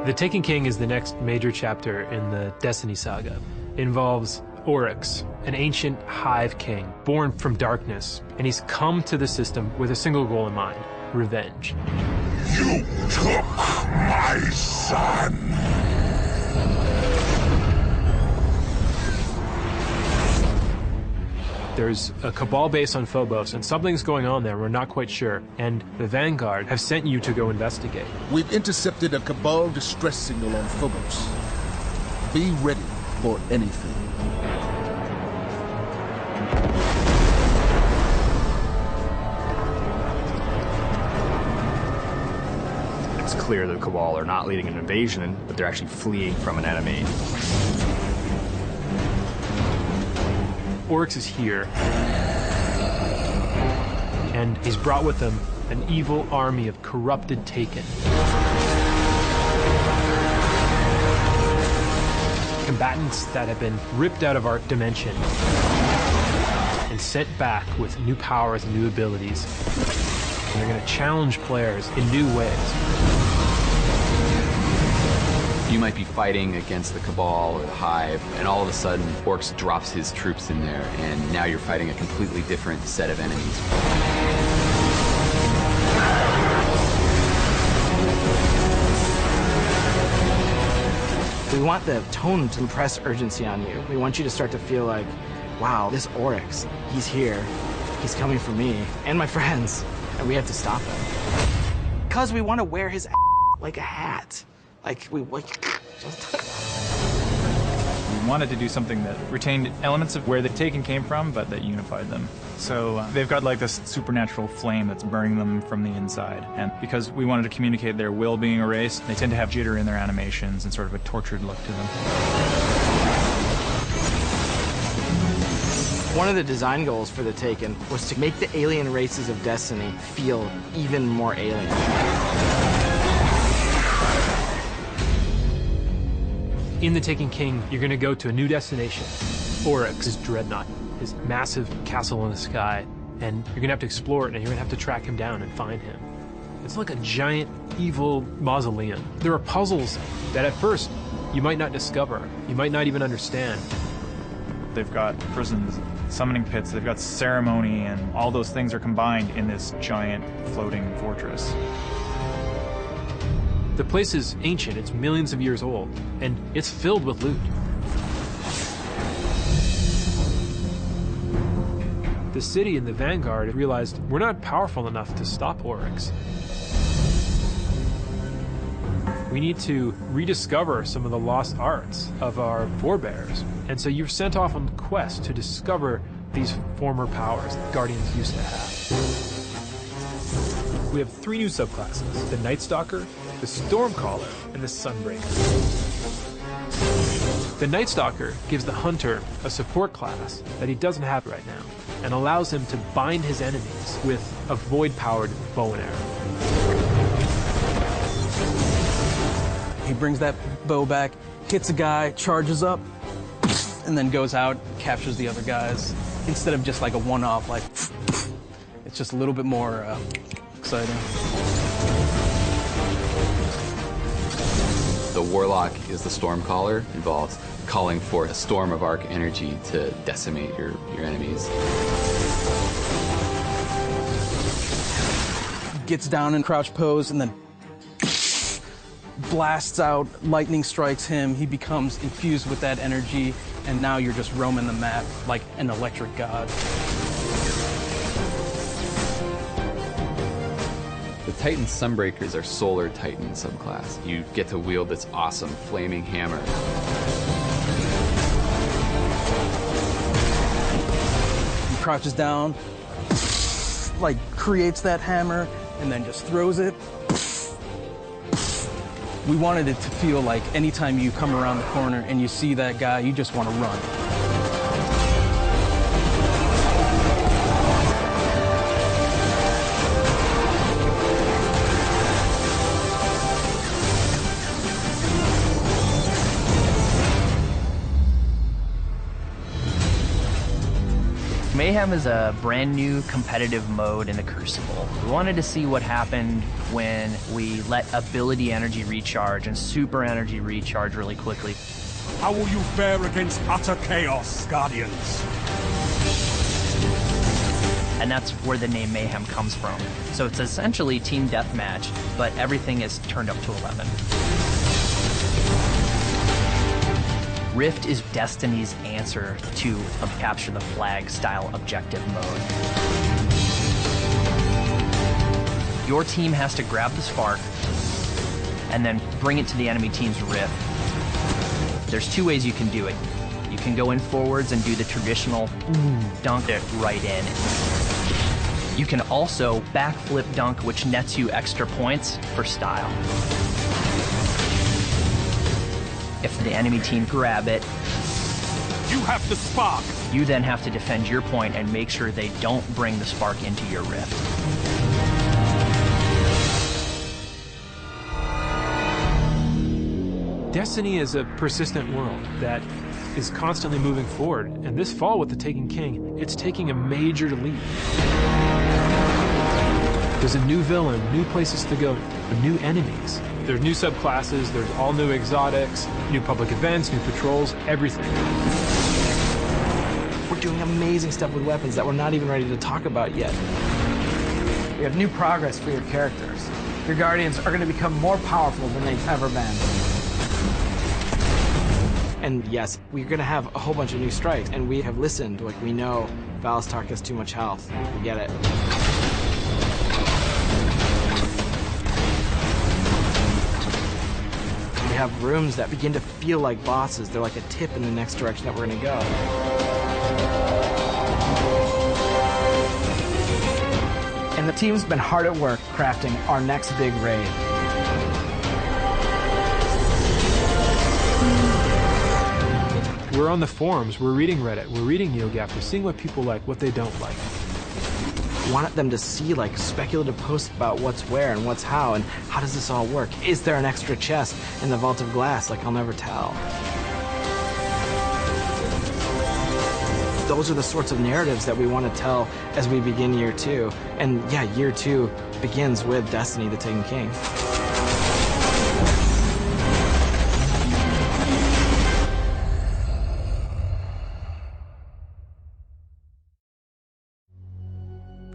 The Taken King is the next major chapter in the Destiny saga. It involves Oryx, an ancient hive king born from darkness, and he's come to the system with a single goal in mind: revenge. You took my son! There's a Cabal base on Phobos, and something's going on there, we're not quite sure, and the Vanguard have sent you to go investigate. We've intercepted a Cabal distress signal on Phobos. Be ready for anything. It's clear the Cabal are not leading an invasion, but they're actually fleeing from an enemy. Oryx is here, and he's brought with him an evil army of corrupted Taken. Combatants that have been ripped out of our dimension and sent back with new powers and new abilities. And they're going to challenge players in new ways. You might be fighting against the Cabal or the Hive, and all of a sudden, Oryx drops his troops in there, and now you're fighting a completely different set of enemies. We want the tone to impress urgency on you. We want you to start to feel like, wow, this Oryx, he's here. He's coming for me and my friends, and we have to stop him. Because we want to wear his like a hat. We wanted to do something that retained elements of where the Taken came from, but that unified them. So they've got like this supernatural flame that's burning them from the inside. And because we wanted to communicate their will being erased, they tend to have jitter in their animations and sort of a tortured look to them. One of the design goals for the Taken was to make the alien races of Destiny feel even more alien. In The Taken King, you're going to go to a new destination, Oryx, his dreadnought, his massive castle in the sky, and you're going to have to explore it, and you're going to have to track him down and find him. It's like a giant, evil mausoleum. There are puzzles that at first you might not discover, you might not even understand. They've got prisons, summoning pits, they've got ceremony, and all those things are combined in this giant floating fortress. The place is ancient, it's millions of years old, and it's filled with loot. The city and the Vanguard realized we're not powerful enough to stop Oryx. We need to rediscover some of the lost arts of our forebears. And so you're sent off on a quest to discover these former powers that Guardians used to have. We have 3 new subclasses: the Night Stalker, the Stormcaller, and the Sunbreaker. The Night Stalker gives the Hunter a support class that he doesn't have right now, and allows him to bind his enemies with a void-powered bow and arrow. He brings that bow back, hits a guy, charges up, and then goes out, captures the other guys. Instead of just like a one-off, like, it's just a little bit more exciting. The Warlock is the Stormcaller, involves calling forth a storm of arc energy to decimate your enemies. Gets down in crouch pose and then blasts out, lightning strikes him, he becomes infused with that energy, and now you're just roaming the map like an electric god. The Titan Sunbreakers are Solar Titan subclass. You get to wield this awesome flaming hammer. He crouches down, like creates that hammer, and then just throws it. We wanted it to feel like anytime you come around the corner and you see that guy, you just want to run. Mayhem is a brand new competitive mode in the Crucible. We wanted to see what happened when we let ability energy recharge and super energy recharge really quickly. How will you fare against utter chaos, Guardians? And that's where the name Mayhem comes from. So it's essentially team deathmatch, but everything is turned up to 11. Rift is Destiny's answer to a capture the flag style objective mode. Your team has to grab the spark and then bring it to the enemy team's Rift. There's two ways you can do it. You can go in forwards and do the traditional dunk it right in. You can also backflip dunk, which nets you extra points for style. If the enemy team grab it, You have the spark! you then have to defend your point and make sure they don't bring the spark into your Rift. Destiny is a persistent world that is constantly moving forward, and this fall with the Taken King, it's taking a major leap. There's a new villain, new places to go, new enemies. There's new subclasses, there's all new exotics, new public events, new patrols, everything. We're doing amazing stuff with weapons that we're not even ready to talk about yet. We have new progress for your characters. Your Guardians are going to become more powerful than they've ever been. And yes, we're going to have a whole bunch of new strikes, and we have listened. Like, we know Valistar has too much health. We get it. We have rooms that begin to feel like bosses. They're like a tip in the next direction that we're going to go. And the team's been hard at work crafting our next big raid. We're on the forums, we're reading Reddit, we're reading NeoGAF, we're seeing what people like, what they don't like. We want them to see like speculative posts about what's where and what's how and how does this all work? Is there an extra chest in the Vault of Glass? Like, I'll never tell. Those are the sorts of narratives that we want to tell as we begin year 2. And yeah, year 2 begins with Destiny, the Taken King.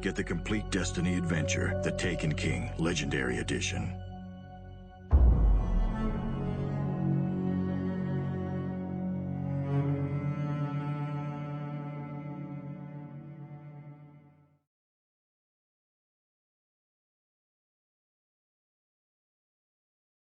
Get the complete Destiny adventure, The Taken King, Legendary Edition.